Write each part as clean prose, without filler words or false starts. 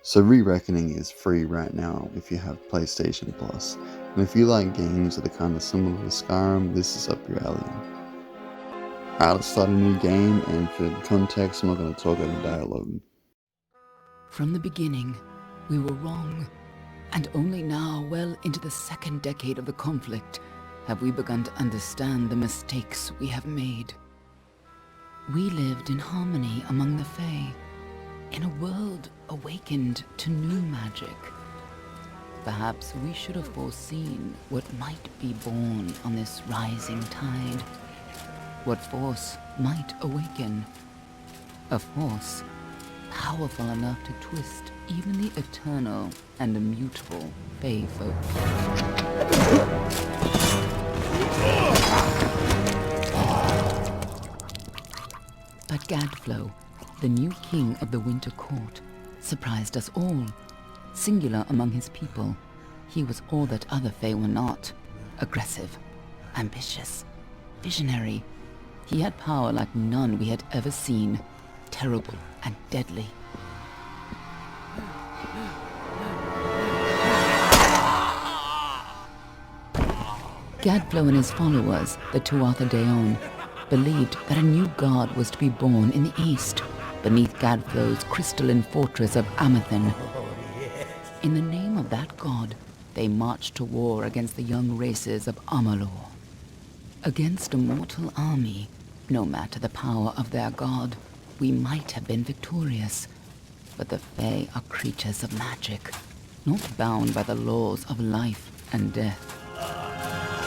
So Re-Reckoning is free right now if you have PlayStation Plus. And if you like games that are kind of similar to Skyrim, this is up your alley. Alright, let's start a new game, and for context, I'm not going to talk over dialogue. From the beginning, we were wrong, and only now, well into the second decade of the conflict, have we begun to understand the mistakes we have made. We lived in harmony among the Fae, in a world awakened to new magic. Perhaps we should have foreseen what might be born on this rising tide. What force might awaken. A force powerful enough to twist even the eternal and immutable Fae folk. But Gadflow, the new king of the Winter Court, surprised us all. Singular among his people, he was all that other Fae were not. Aggressive, ambitious, visionary. He had power like none we had ever seen, terrible and deadly. Gadflow and his followers, the Tuatha Deon, believed that a new god was to be born in the east, beneath Gadflow's crystalline fortress of Amathen. In the name of that god, they marched to war against the young races of Amalur. Against a mortal army, no matter the power of their god, we might have been victorious. But the Fae are creatures of magic, not bound by the laws of life and death.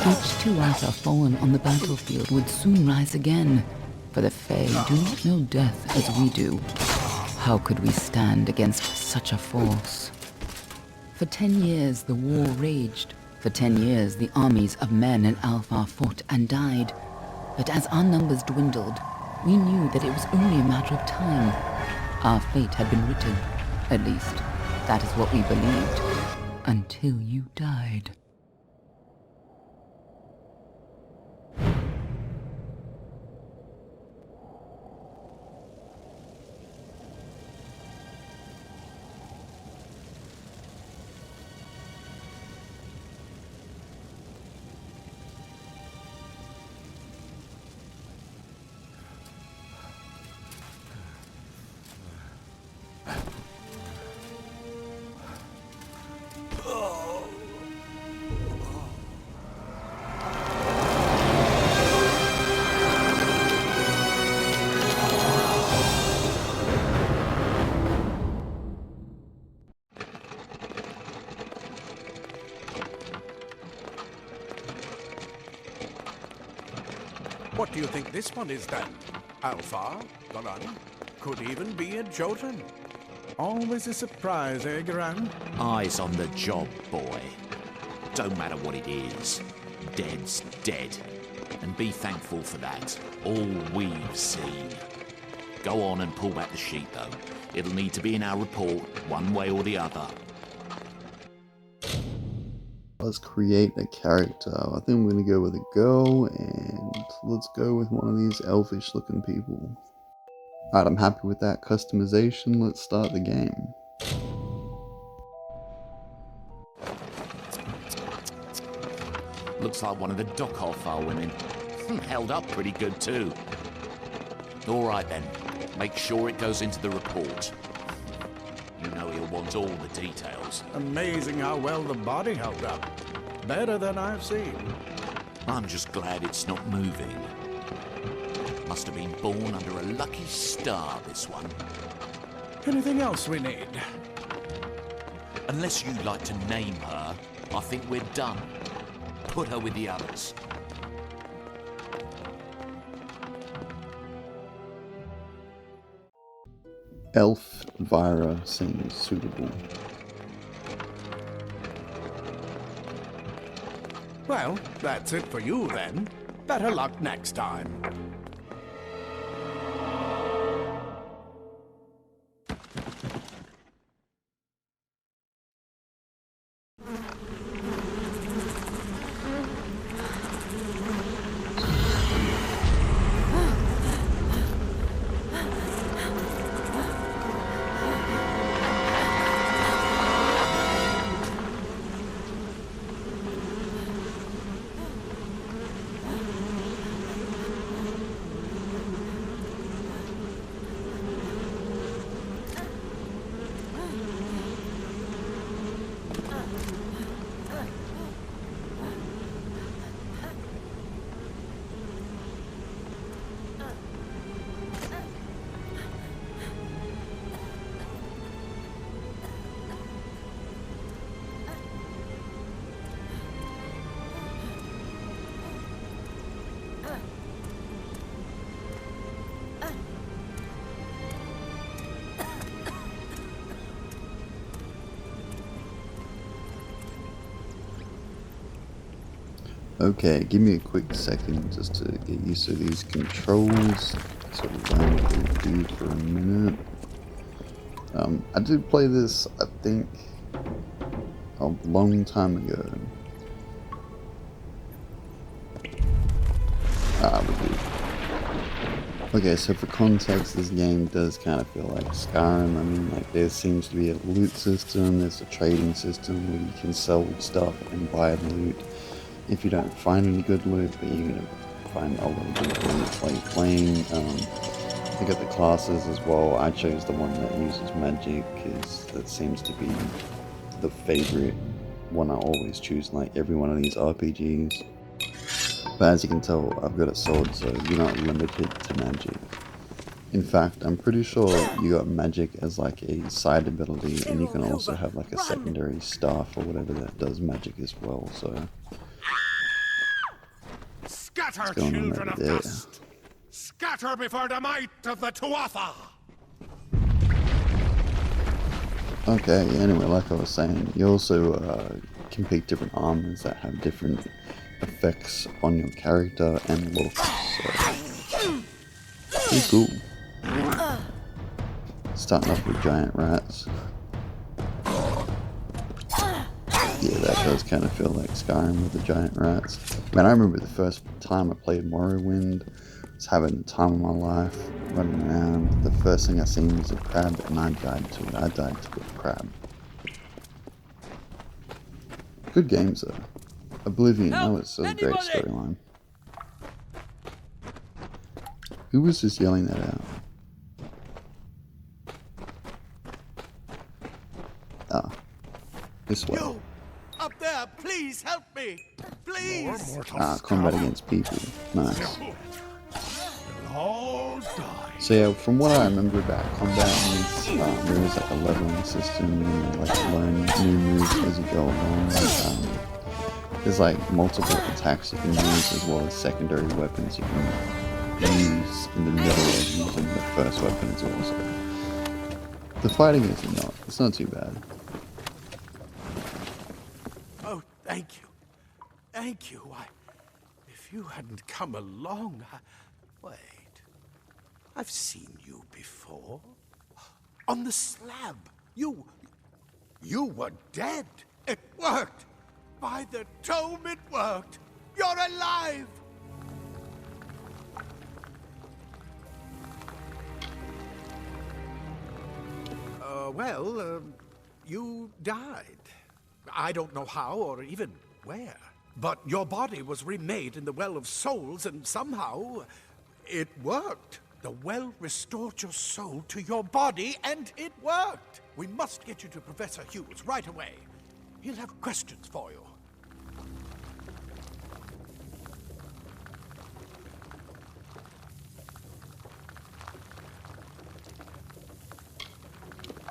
Each Tuatha fallen on the battlefield would soon rise again, for the Fae do not know death as we do. How could we stand against such a force? For 10 years the war raged. For 10 years the armies of Men and Alfar fought and died. But as our numbers dwindled, we knew that it was only a matter of time. Our fate had been written. At least, that is what we believed. Until you died. What do you think this one is then? Alpha, Garan, could even be a Jotun. Always a surprise, eh, Garan? Eyes on the job, boy. Don't matter what it is. Dead's dead. And be thankful for that. All we've seen. Go on and pull back the sheet, though. It'll need to be in our report, one way or the other. Let's create a character. I think we're going to go with a girl, and let's go with one of these elfish looking people. Alright, I'm happy with that customization. Let's start the game. Looks like one of the Dockhofar women. Held up pretty good too. Alright then, make sure it goes into the report. You know he'll want all the details. Amazing how well the body held up. Better than I've seen. I'm just glad it's not moving. Must have been born under a lucky star, this one. Anything else we need? Unless you'd like to name her, I think we're done. Put her with the others. Elf Vira seems suitable. Well, that's it for you then. Better luck next time. Okay, give me a quick second just to get used to these controls. Sort of learn what they do for a minute. I did play this, I think, a long time ago. We do. Okay, so for context, this game does kind of feel like Skyrim. I mean, like, there seems to be a loot system, there's a trading system where you can sell stuff and buy loot if you don't find any good loot, but you're gonna find a lot of good loot while you're playing. I got the classes as well. I chose the one that uses magic because that seems to be the favorite one I always choose in like every one of these RPGs. But as you can tell, I've got a sword, so you're not limited to magic. In fact, I'm pretty sure you got magic as like a side ability, and you can also have like a secondary staff or whatever that does magic as well, so... Scatter, going on children over of there? dust! Scatter before the might of the Tuatha! Okay, anyway, like I was saying, you also can pick different armors that have different effects on your character and looks, so pretty cool. Starting off with giant rats. Yeah, that does kind of feel like Skyrim with the giant rats. Man, I remember the first time I played Morrowind, I was having the time of my life, running around. The first thing I seen was a crab, and I died to it. I died to the crab. Good games though. Oblivion, that was a great storyline. Who was just yelling that out? Ah, this way. You! Up there, please help me! Please! Ah, combat against people. Nice. All die. So yeah, from what I remember about combat is there is like a leveling system, and you like learn new moves as you go along. There's like multiple attacks you can use as well as secondary weapons you can use in the middle of using the first weapon as well. So the fighting is it's not too bad. Oh, thank you. Thank you. If you hadn't come along, wait. I've seen you before. On the slab. You were dead. It worked. By the tome, it worked. You're alive. You died. I don't know how or even where. But your body was remade in the Well of Souls, and somehow it worked. The well restored your soul to your body, and it worked. We must get you to Professor Hughes right away. He'll have questions for you.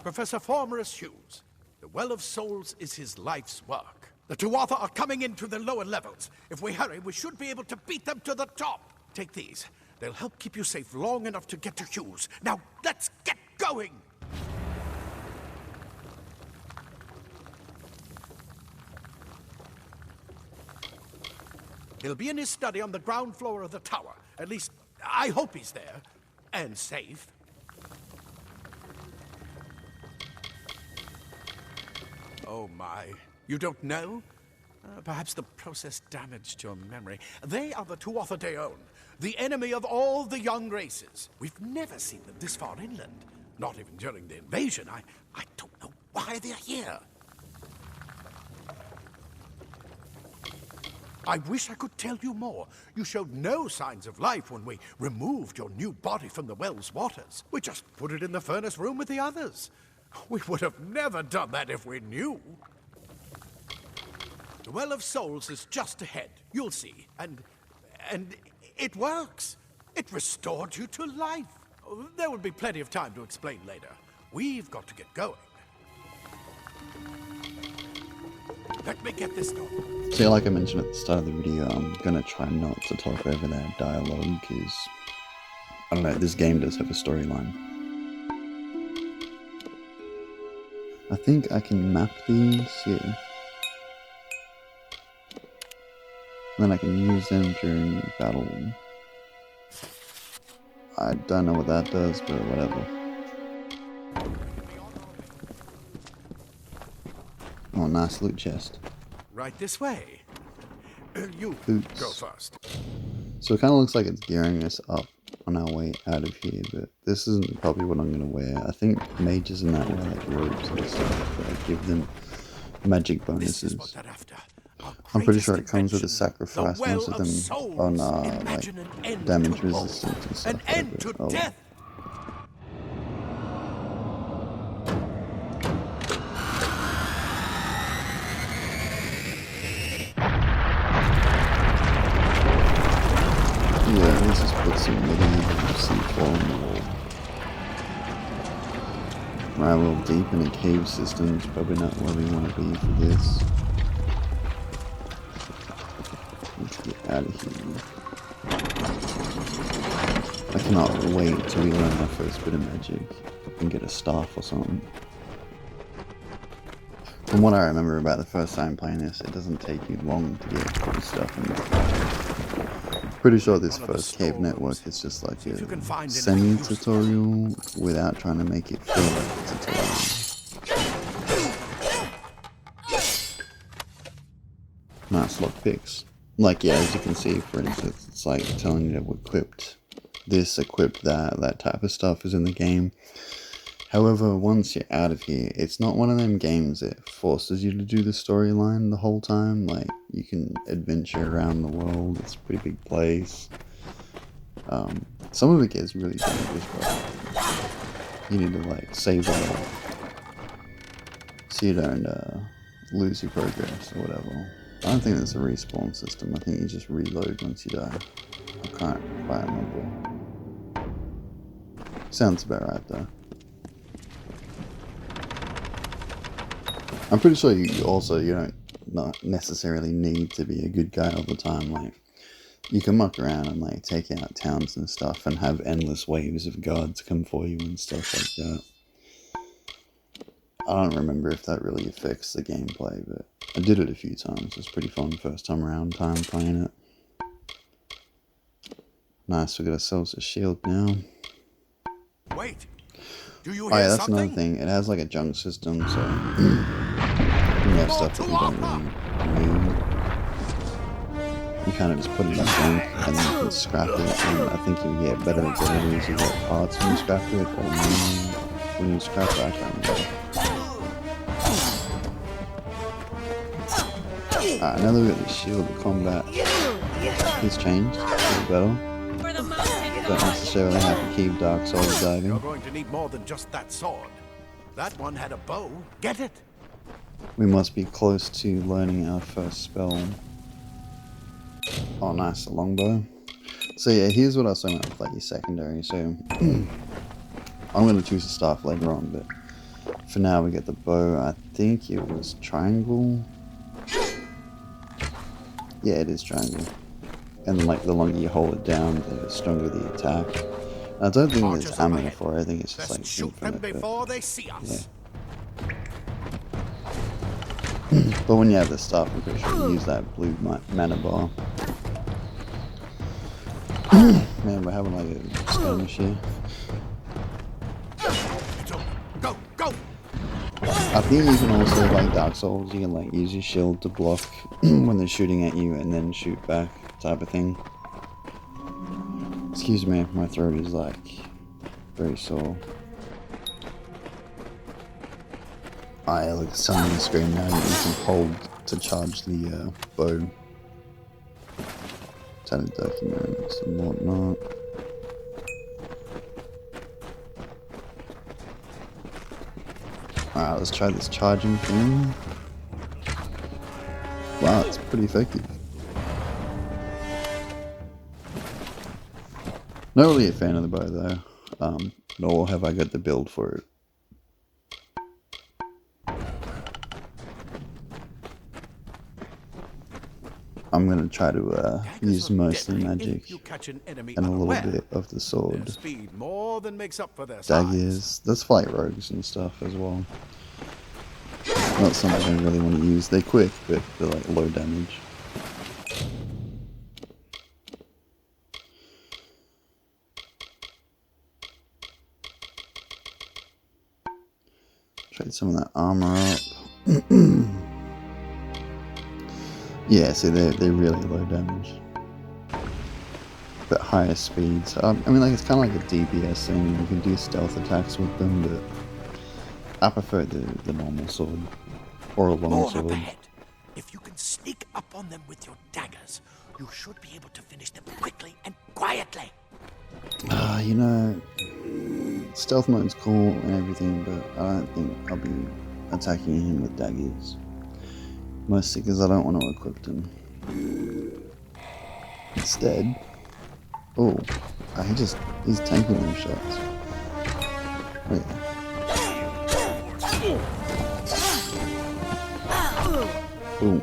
Professor Formorus Hughes. The Well of Souls is his life's work. The Tuatha are coming into the lower levels. If we hurry, we should be able to beat them to the top. Take these. They'll help keep you safe long enough to get to Hughes. Now, let's get going! He'll be in his study on the ground floor of the tower. At least, I hope he's there. And safe. Oh my. You don't know? Perhaps the process damaged your memory. They are the Tuatha Deon, the enemy of all the young races. We've never seen them this far inland. Not even during the invasion. I don't know why they're here. I wish I could tell you more. You showed no signs of life when we removed your new body from the well's waters. We just put it in the furnace room with the others. We would have never done that if we knew. The Well of Souls is just ahead. You'll see. And it works. It restored you to life. There will be plenty of time to explain later. We've got to get going. Let me get this going. So yeah, like I mentioned at the start of the video, I'm gonna try not to talk over that dialogue because, I don't know, this game does have a storyline. I think I can map these, yeah. Then I can use them during battle. I don't know what that does, but whatever. Oh, nice loot chest. Right this way. You Boots. go first. So it kind of looks like it's gearing us up on our way out of here, but this isn't probably what I'm going to wear. I think mages in that wear like robes and stuff that give them magic bonuses. I'm pretty sure it comes with a sacrifice, most of them on like damage resistance and stuff. An end to death. Yeah, let's just put some medieval C4 on the wall. Right, a little deep in a cave system is probably not where we want to be for this. Let's get out of here. I cannot wait till we learn our first bit of magic and get a staff or something. From what I remember about the first time playing this, it doesn't take you long to get good stuff. And pretty sure this first cave network is just like a semi-tutorial without trying to make it feel like a tutorial. Nice lockpicks. Like, yeah, as you can see, for instance, it's like telling you to equip this, equip that, that type of stuff is in the game. However, once you're out of here, it's not one of them games that forces you to do the storyline the whole time. Like, you can adventure around the world, it's a pretty big place. Some of it gets really dangerous, but you need to, like, save a lot so you don't lose your progress or whatever. I don't think there's a respawn system. I think you just reload once you die. I can't quite remember. Sounds about right though. I'm pretty sure you don't not necessarily need to be a good guy all the time. Like, you can muck around and like take out towns and stuff and have endless waves of guards come for you and stuff like that. I don't remember if that really affects the gameplay, but I did it a few times. It was pretty fun first time playing it. Nice, we got ourselves a shield now. Wait, do you Oh hear yeah, that's something? another thing. It has like a junk system, so you have stuff that you don't really need. You kind of just put it in junk and then you can scrap it, and I think you get better abilities, you get parts when you scrap it, or money when you scrap it, I can't remember. Alright, now that we got the shield of combat, it's changed, it's better. Don't necessarily have to keep Dark Souls You're diving. going to need more than just that sword. That one had a bow. Get it? We must be close to learning our first spell. Oh nice, a longbow. So yeah, here's what I was saying about like your secondary. So I'm going to choose a staff later on, but for now we get the bow. I think it was triangle. Yeah, it is triangle. And like the longer you hold it down, the stronger the attack. I don't think there's ammo for it. I think it's just Let's like shoot them infinite, before they see us. Yeah. But when you have the staff, I'm pretty sure you use that blue mana bar. Man, we're having like a skirmish here. Go, go! I think you can also, like Dark Souls, you can like use your shield to block when they're shooting at you and then shoot back, type of thing. Excuse me, my throat is like very sore. I look at on the screen now, you can hold to charge the bow. Tatted documents and whatnot. Alright, let's try this charging thing. Wow, it's pretty effective. Not really a fan of the bow though, nor have I got the build for it. I'm gonna try to use mostly magic and a little bit of the sword. Speed more than makes up for their size. Daggers, let's fight rogues and stuff as well. Not something I really want to use. They're quick, but they're like low damage. some of that armor up. Yeah, see, they're really low damage. But higher speeds. I mean, like, it's kind of like a DPS thing. You can do stealth attacks with them, but I prefer the normal sword. Or a long More up sword. ahead. If you can sneak up on them with your daggers, you should be able to finish them quickly and quietly. You know, stealth mode's cool and everything, but I don't think I'll be attacking him with daggers. Mostly because I don't want to equip them. Instead, oh, he's tanking them shots. Oh yeah. Boom.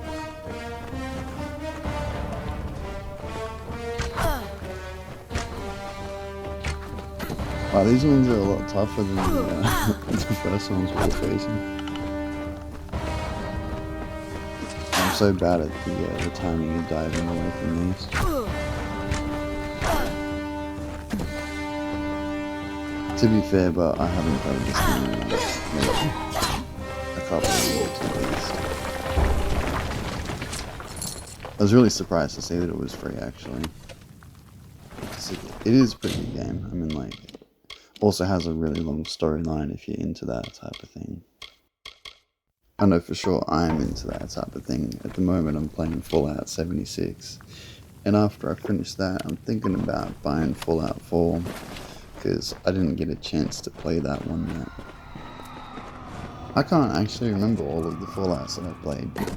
Wow, these ones are a lot tougher than the first ones we were facing. I'm so bad at the timing and diving away from these. To be fair, but I haven't played this game in maybe a couple of years at least. I was really surprised to see that it was free, actually. It is a pretty good game. I mean, like, also has a really long storyline if you're into that type of thing. I know for sure I'm into that type of thing. At the moment I'm playing Fallout 76, and after I finish that I'm thinking about buying Fallout 4, because I didn't get a chance to play that one yet. I can't actually remember all of the Fallouts that I played, but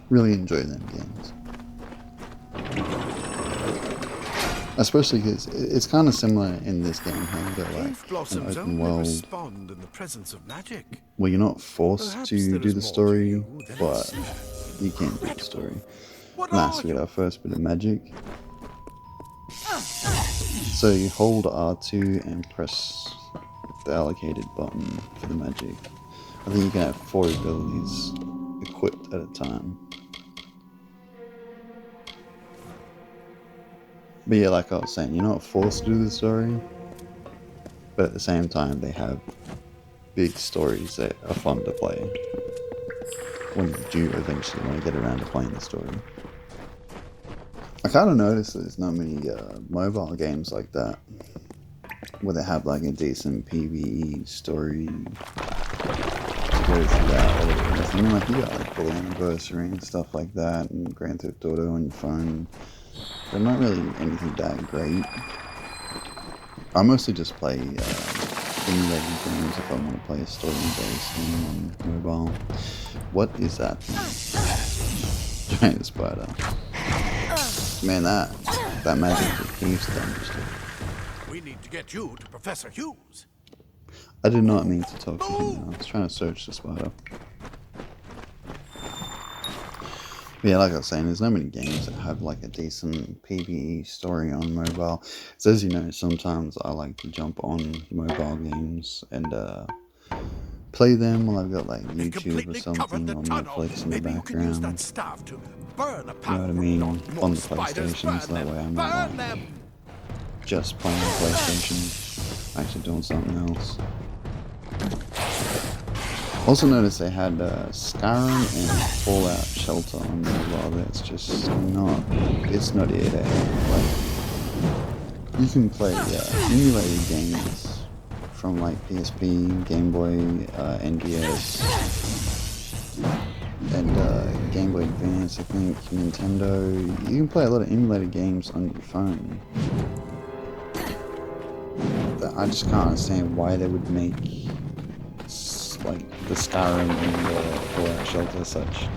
really enjoy them games. Especially because it's kind of similar in this game, how you got like an open world respond in the presence of magic. where you're not forced Perhaps to there do is the more to story, you than it but seems. you can do the story. What Nice, are we you? get our first bit of magic. So you hold R2 and press the allocated button for the magic. I think you can have 4 abilities equipped at a time. But yeah, like I was saying, you're not forced to do the story, but at the same time they have big stories that are fun to play when you do eventually want to get around to playing the story. I kind of noticed there's not many mobile games like that, where they have like a decent PvE story to go through that or anything. Like you got like Bully Anniversary and stuff like that, and Grand Theft Auto on your phone. They're not really anything that great. I mostly just play emulated games if I want to play a story-based game on mobile. What is that thing? Giant spider. Man, that magic just keeps damage to it. We need to get you to Professor Hughes. I did not mean to talk to him. I was trying to search the spider. But yeah, like I was saying, there's not many games that have like a decent PvE story on mobile. So as you know, sometimes I like to jump on mobile games and play them while I've got like YouTube or something on Netflix in the background. You know what I mean? On the PlayStation, so that way I'm not like just playing the PlayStation, actually doing something else. Also noticed they had Skyrim and Fallout Shelter on mobile. That's just not, it's not it. Like, you can play emulated games from like PSP, Game Boy, NDS, and Game Boy Advance, I think, Nintendo. You can play a lot of emulated games on your phone. I just can't understand why they would make like the Skyrim and the Fallout Shelter such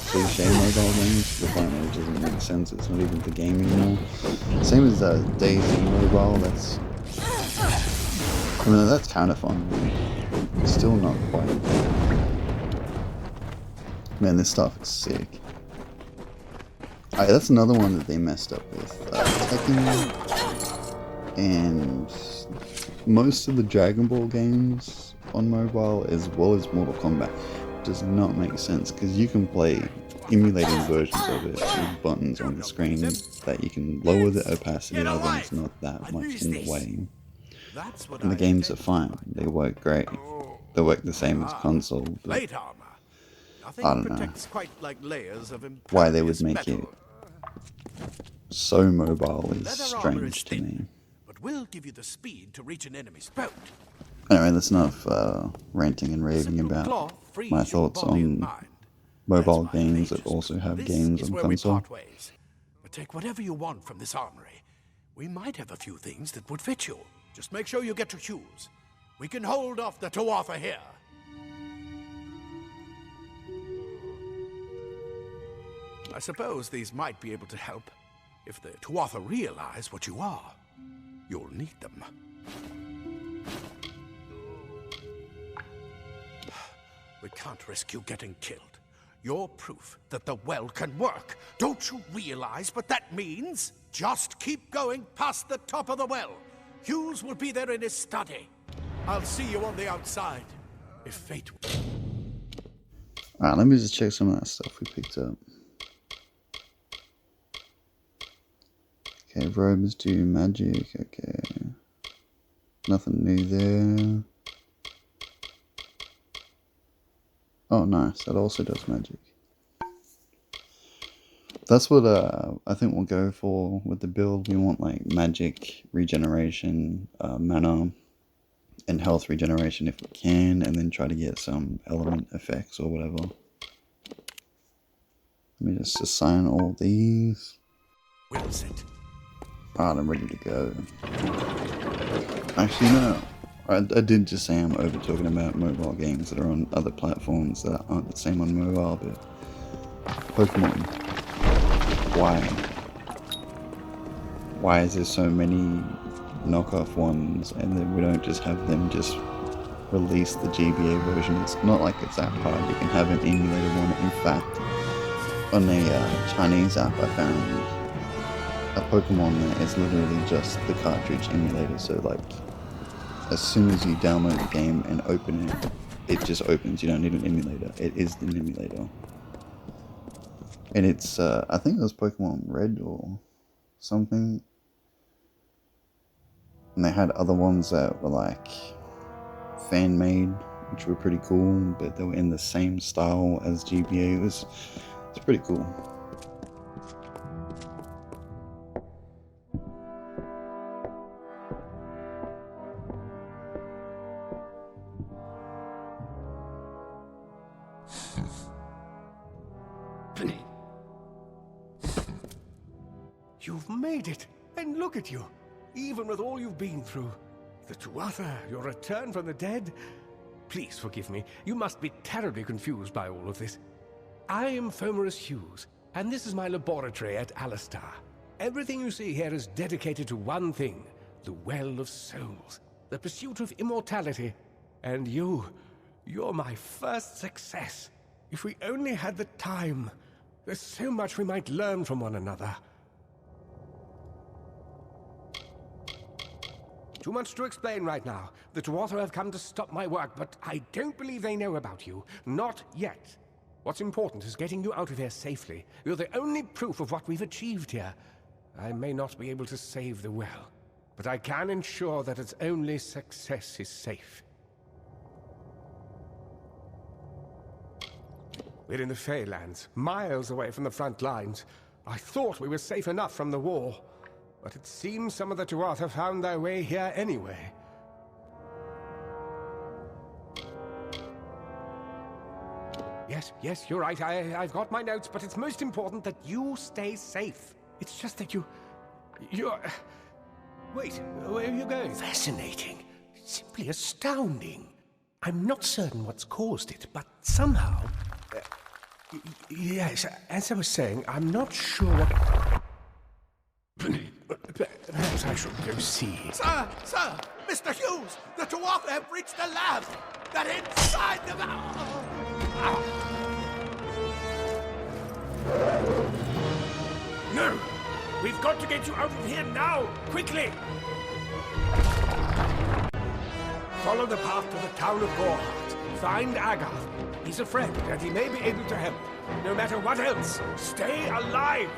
cliche mobile games to the point where it doesn't make sense. It's not even the game anymore. Same as DayZ mobile. I mean, that's kind of fun. It's still not quite. Man, this stuff is sick. That's another one that they messed up with. Tekken and most of the Dragon Ball games on mobile, as well as Mortal Kombat, does not make sense because you can play emulated versions of it with buttons on the screen that you can lower the opacity of, and it's not that much in the way. And the games are fine, they work great. they work the same as console. But Plate armor. Nothing I don't know protects quite like layers of why they would impervious make metal. it so mobile is Leather armor is strange to thin, me. but will give you the speed to reach an enemy's boat. Anyway, that's enough ranting and raving Simple about cloth frees my your thoughts body and on mind. mobile That's my games that pages. also have This games is on where we console. part ways. But take whatever you want from this armory. We might have a few things that would fit you. Just make sure you get to choose. We can hold off the Tuatha here. I suppose these might be able to help. If the Tuatha realize what you are, you'll need them. We can't risk you getting killed. You're proof that the well can work. Don't you realize what that means? Just keep going past the top of the well. Hughes will be there in his study. I'll see you on the outside. If fate... Alright, let me just check some of that stuff we picked up. Okay, robes do magic, okay. Nothing new there. Oh, nice, that also does magic. That's what I think we'll go for with the build. We want like magic, regeneration, mana, and health regeneration if we can, and then try to get some element effects or whatever. Let me just assign all these. Will sit. Alright, I'm ready to go. Actually, no. I did just say I'm over talking about mobile games that are on other platforms that aren't the same on mobile, but Pokemon. Why? Why is there so many knockoff ones and then we don't just have them just release the GBA version? It's not like it's that hard. You can have an emulated one. In fact, on a Chinese app I found a Pokemon that is literally just the cartridge emulator, so like as soon as you download the game and open it, it just opens. You don't need an emulator. It is an emulator. And it's, I think it was Pokemon Red or something. And they had other ones that were like fan-made, which were pretty cool, but they were in the same style as GBA. It's pretty cool. You've made it, and look at you. Even with all you've been through. The Tuatha, your return from the dead. Please forgive me. You must be terribly confused by all of this. I am Fomerus Hughes, and this is my laboratory at Alistar. Everything you see here is dedicated to one thing, the Well of Souls, the pursuit of immortality. And you're my first success. If we only had the time, there's so much we might learn from one another. Too much to explain right now. The Tuatha have come to stop my work, but I don't believe they know about you. Not yet. What's important is getting you out of here safely. You're the only proof of what we've achieved here. I may not be able to save the well, but I can ensure that its only success is safe. We're in the Feylands, miles away from the front lines. I thought we were safe enough from the war. But it seems some of the Tuatha found their way here anyway. Yes, you're right. I've got my notes, but it's most important that you stay safe. It's just that you're... Wait, where are you going? Fascinating. Simply astounding. I'm not certain what's caused it, but somehow... Yes, as I was saying, I'm not sure what... Perhaps I should go see. Sir! Mr. Hughes! The Tuatha have reached the lab! They're inside the... No! We've got to get you out of here now! Quickly! Follow the path to the town of Gorhart. Find Agath. He's a friend, and he may be able to help. No matter what else, stay alive!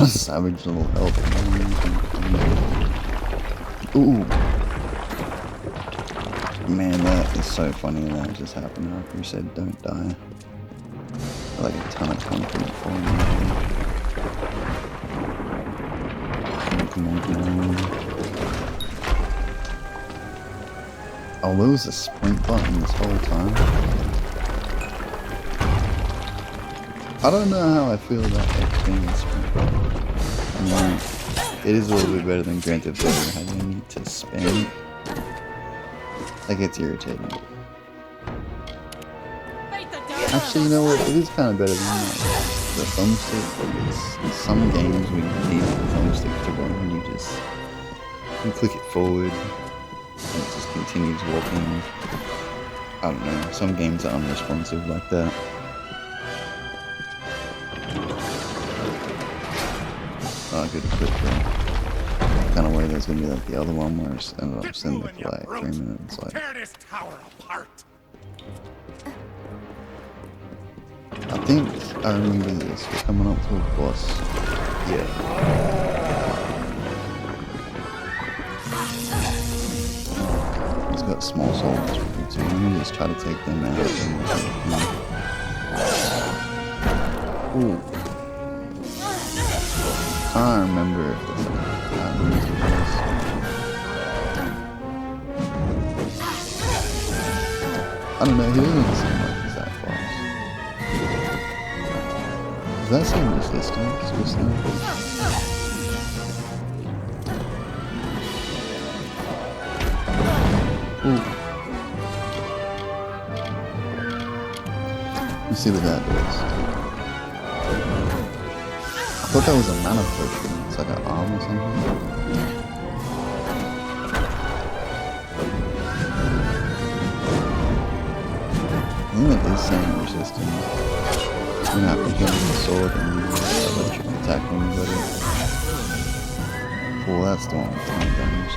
Savage little elf. Ooh. Man, that is so funny that just happened after you said don't die. Like a ton of confidence for me. Come on, come on. Oh, there was a sprint button this whole time. I don't know how I feel about X being a sprint button. I mean, it is a little bit better than Grand Theft Auto, how you need to spam it. That gets irritating. Actually, you know what? It is kind of better than the thumbstick, because some games when you need the thumbstick to run, you click it forward, and it just continues walking. I don't know, some games are unresponsive like that. Oh, good equip there. Kind of worried there's gonna be like the other one where I just ended up sitting there for like 3 minutes. Like, Tear this tower apart. I think I remember this. We're coming up to a boss. Yeah. He's got small soldiers with him too. Let me just try to take them out. Ooh. I can't remember if there's any patterns of this. I don't know, he doesn't seem like he's that fast. Does that seem resistance or something? Ooh. Let's see what that does. I thought that was a mana potion. It's like an arm or something. I think that is saying resistance. You're gonna have to hit with the sword and use electric attack when you got it. Well, that's the one with 10 damage.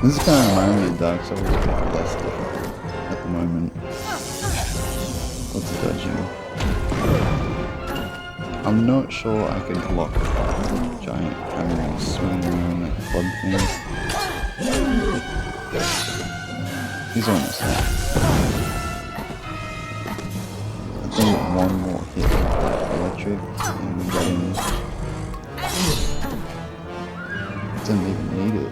This is kind of reminding me of Dark Souls, but less difficult at the moment. What's the dodging? I'm not sure I could block the giant camera swinging around that club thing. He's almost there. I think one more hit with that electric and we got him. Didn't even need it.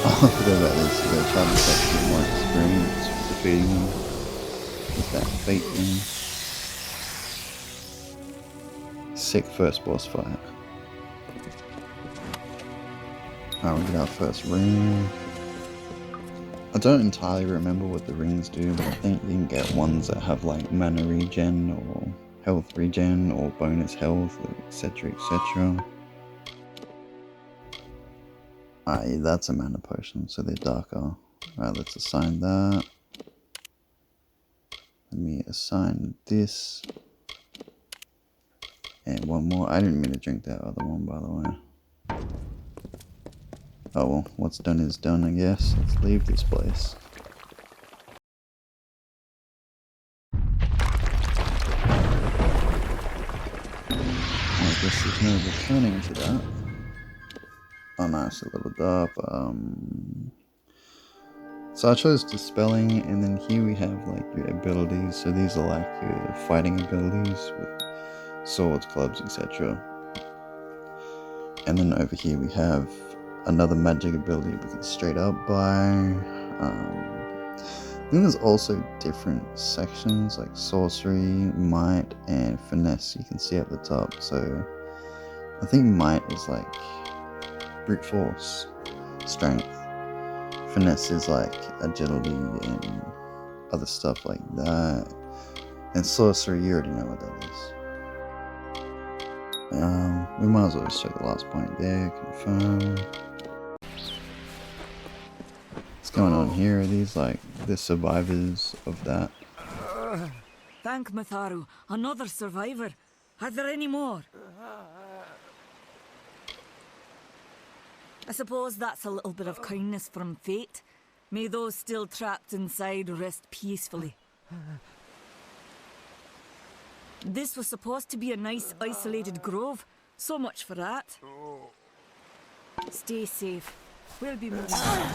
I forgot about this, so I tried to get more experience defeating him with that fate thing. Sick first boss fight. Alright, we got our first ring. I don't entirely remember what the rings do, but I think you can get ones that have like mana regen or health regen or bonus health, etc, etc. Yeah, that's a mana potion, so they're darker. Alright, let's assign that. Let me assign this. And one more. I didn't mean to drink that other one, by the way. Oh well, what's done is done, I guess. Let's leave this place. I guess there's no returning to that. Oh nice, I leveled up. So I chose Dispelling, and then here we have like your abilities. So these are like your fighting abilities with swords, clubs, etc. And then over here we have another magic ability we can straight up buy. I think there's also different sections like sorcery, might, and finesse you can see at the top. So I think might is like brute force, strength. Finesse is like agility and other stuff like that. And sorcery, you already know what that is. We might as well just check the last point there, confirm. What's going on here? Are these like the survivors of that? Thank Matharu, another survivor. Are there any more? I suppose that's a little bit of kindness from fate. May those still trapped inside rest peacefully. This was supposed to be a nice isolated grove. So much for that. Stay safe. We'll be moving on.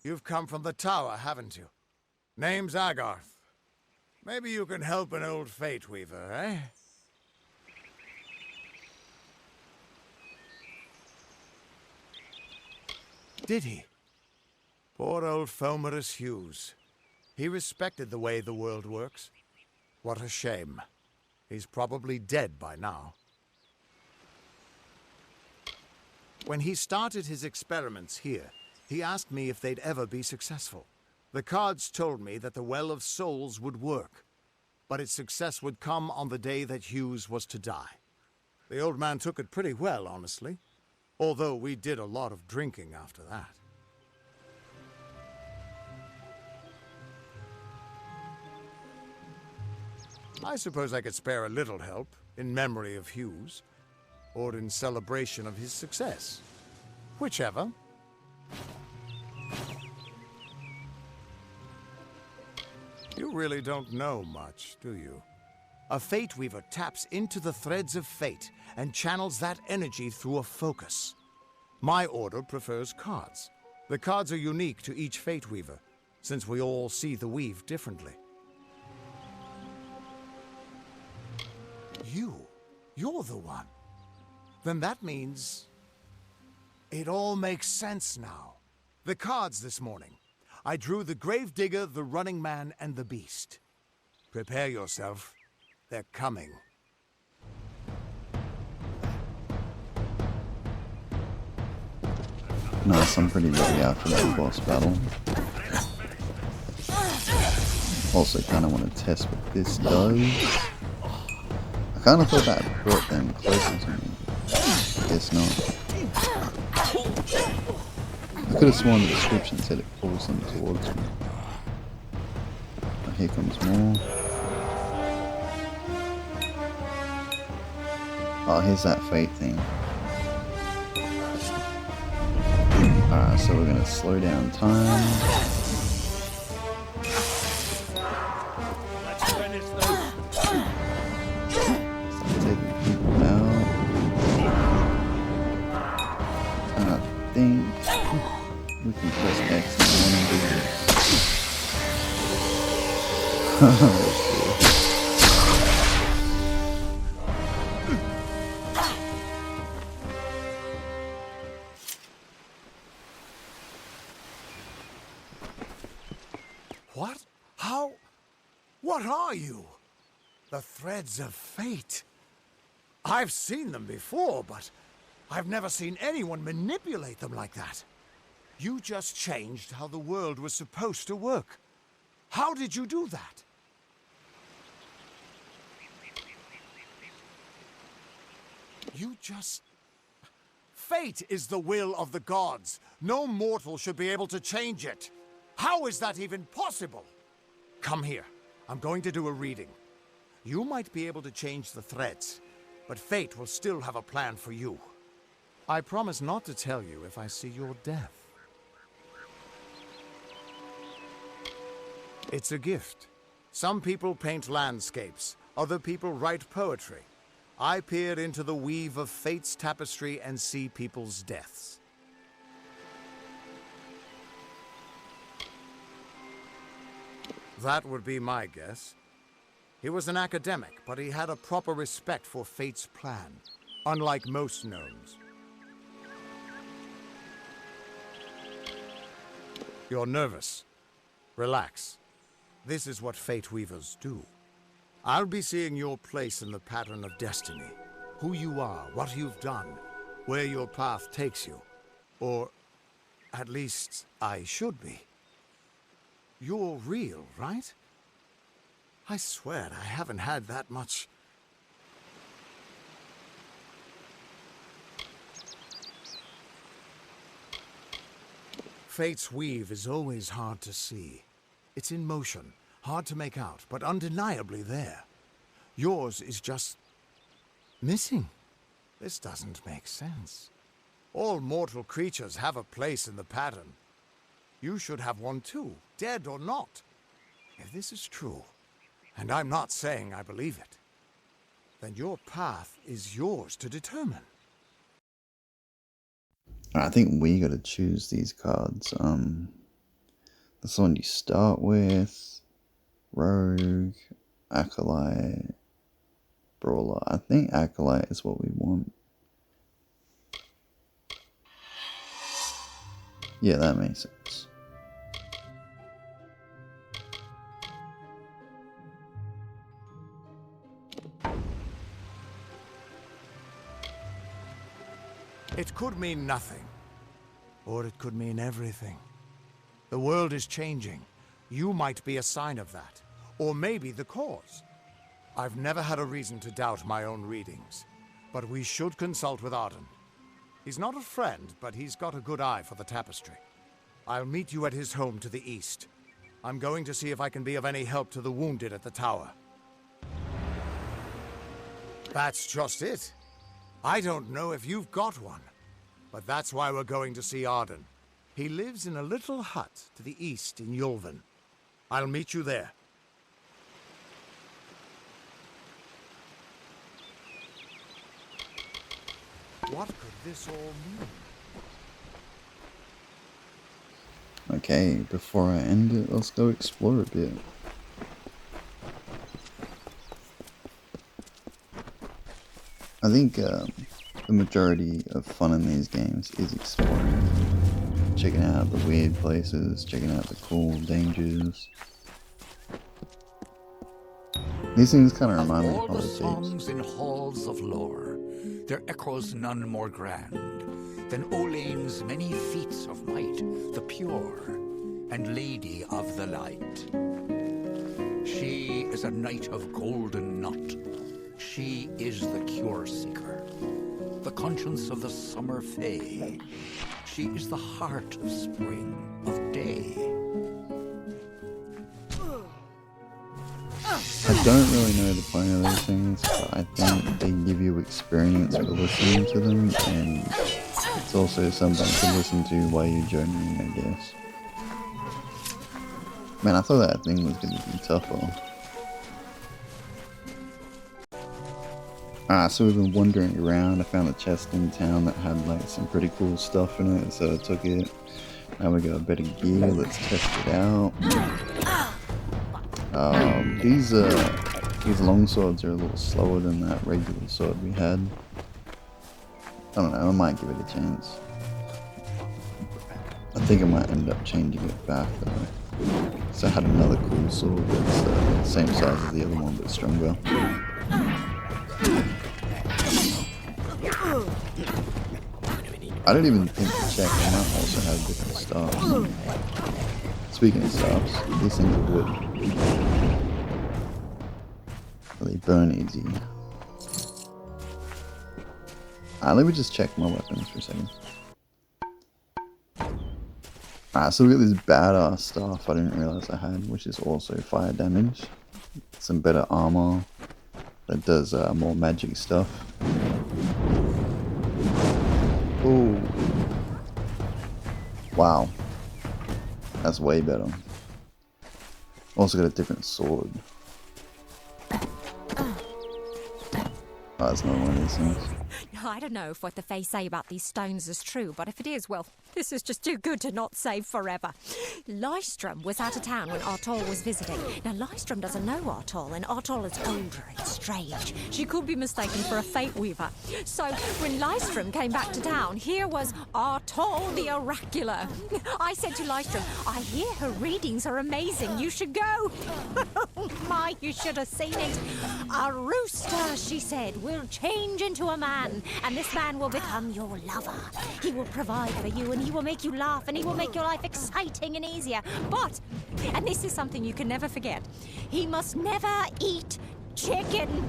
You've come from the tower, haven't you? Name's Agarth. Maybe you can help an old Fate Weaver, eh? Did he? Poor old Fomerus Hughes. He respected the way the world works. What a shame. He's probably dead by now. When he started his experiments here, he asked me if they'd ever be successful. The cards told me that the Well of Souls would work, but its success would come on the day that Hughes was to die. The old man took it pretty well, honestly, although we did a lot of drinking after that. I suppose I could spare a little help in memory of Hughes, or in celebration of his success. Whichever. You really don't know much, do you? A Fate Weaver taps into the threads of fate and channels that energy through a focus. My order prefers cards. The cards are unique to each Fate Weaver, since we all see the weave differently. You're the one. Then that means it all makes sense now. The cards this morning. I drew the Gravedigger, the Running Man, and the Beast. Prepare yourself. They're coming. Nice, I'm pretty ready after that boss battle. Also kind of want to test what this does. I kind of thought that brought them closer to me. I guess not. I could have sworn the description said it pulls them towards me. Oh, here comes more. Oh, here's that fate thing. Alright, so we're gonna slow down time. Let's finish this. Start taking people out. And I think we can press X and one and do this. What? How? What are you? The threads of fate. I've seen them before, but I've never seen anyone manipulate them like that. You just changed how the world was supposed to work. How did you do that? You just... Fate is the will of the gods. No mortal should be able to change it. How is that even possible? Come here. I'm going to do a reading. You might be able to change the threads, but fate will still have a plan for you. I promise not to tell you if I see your death. It's a gift. Some people paint landscapes, other people write poetry. I peer into the weave of fate's tapestry and see people's deaths. That would be my guess. He was an academic, but he had a proper respect for fate's plan, unlike most gnomes. You're nervous. Relax. This is what Fate Weavers do. I'll be seeing your place in the pattern of destiny. Who you are, what you've done, where your path takes you. Or, at least, I should be. You're real, right? I swear I haven't had that much... Fate's weave is always hard to see. It's in motion, hard to make out, but undeniably there. Yours is just missing. This doesn't make sense. All mortal creatures have a place in the pattern. You should have one too, dead or not. If this is true, and I'm not saying I believe it, then your path is yours to determine. I think we gotta choose these cards. That's the one you start with. Rogue, Acolyte, Brawler. I think Acolyte is what we want. Yeah, that makes sense. It could mean nothing, or it could mean everything. The world is changing. You might be a sign of that, or maybe the cause. I've never had a reason to doubt my own readings, but we should consult with Arden. He's not a friend, but he's got a good eye for the tapestry. I'll meet you at his home to the east. I'm going to see if I can be of any help to the wounded at the tower. That's just it. I don't know if you've got one, but that's why we're going to see Arden. He lives in a little hut to the east in Yulven. I'll meet you there. What could this all mean? Okay, before I end it, let's go explore a bit. I think the majority of fun in these games is exploring. Checking out the weird places, checking out the cool dangers. These things kind of remind me of all the politics. songs in halls of lore, there echoes none more grand than Olane's many feats of might, the pure and lady of the light. She is a knight of golden knot. She is the cure seeker, the conscience of the summer fae. She is the heart of spring, of day. I don't really know the point of these things, but I think they give you experience for listening to them, and it's also something to listen to while you're journeying, I guess. Man, I thought that thing was going to be tougher. So we've been wandering around. I found a chest in town that had like some pretty cool stuff in it, so I took it. Now we got a better gear, let's test it out. These longswords are a little slower than that regular sword we had. I don't know, I might give it a chance. I think I might end up changing it back though. So I had another cool sword that's the same size as the other one but stronger. I don't even think to check, I might also have different staffs. Speaking of staffs, these things are wood. They burn easy. Let me just check my weapons for a second. So we got this badass staff I didn't realize I had, which is also fire damage. Some better armor that does more magic stuff. Ooh. Wow. That's way better. Also got a different sword. Oh, that's not one of these things. I don't know if what the Fae say about these stones is true, but if it is, well, this is just too good to not save forever. Lystrom was out of town when Artol was visiting. Now, Lystrom doesn't know Artol, and Artol is older and strange. She could be mistaken for a fate weaver. So, when Lystrom came back to town, here was Artol the Oracular. I said to Lystrom, I hear her readings are amazing. You should go. My, you should have seen it. A rooster, she said, will change into a man, and this man will become your lover. He will provide for you, and he will make you laugh, and he will make your life exciting and easier. But, and this is something you can never forget, he must never eat chicken.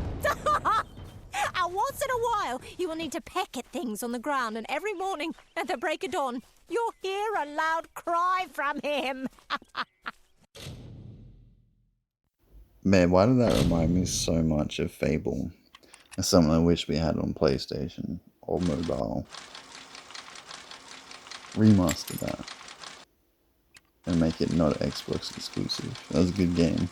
And once in a while, you will need to peck at things on the ground, and every morning at the break of dawn, you'll hear a loud cry from him. Man, why did that remind me so much of Fable? It's something I wish we had on PlayStation or mobile. Remaster that. And make it not Xbox exclusive. That was a good game.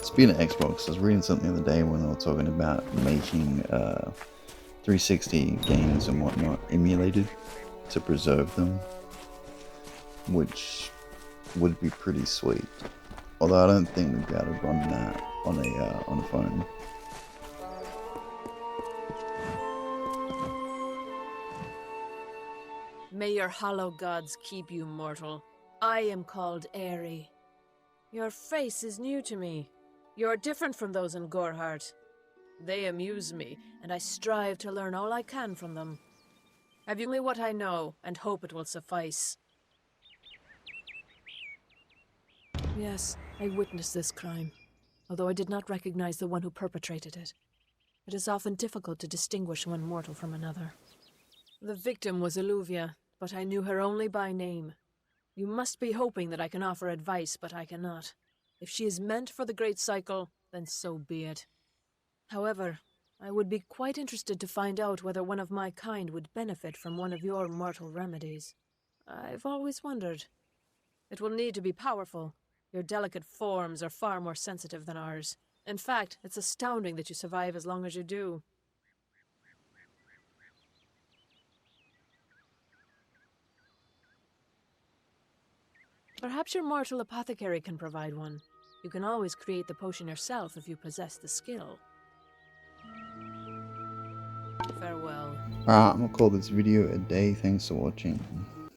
Speaking of Xbox, I was reading something the other day when they were talking about making 360 games and whatnot emulated to preserve them, which would be pretty sweet. Although I don't think we'd be able to run that on a phone. May your hollow gods keep you mortal. I am called Aerie. Your face is new to me. You're different from those in Gorhart. They amuse me, and I strive to learn all I can from them. Have you only what I know, and hope it will suffice. Yes, I witnessed this crime, although I did not recognize the one who perpetrated it. It is often difficult to distinguish one mortal from another. The victim was Illuvia, but I knew her only by name. You must be hoping that I can offer advice, but I cannot. If she is meant for the Great Cycle, then so be it. However, I would be quite interested to find out whether one of my kind would benefit from one of your mortal remedies. I've always wondered. It will need to be powerful. Your delicate forms are far more sensitive than ours. In fact, it's astounding that you survive as long as you do. Perhaps your mortal apothecary can provide one. You can always create the potion yourself if you possess the skill. Farewell. Alright, I'm gonna call this video a day. Thanks for watching.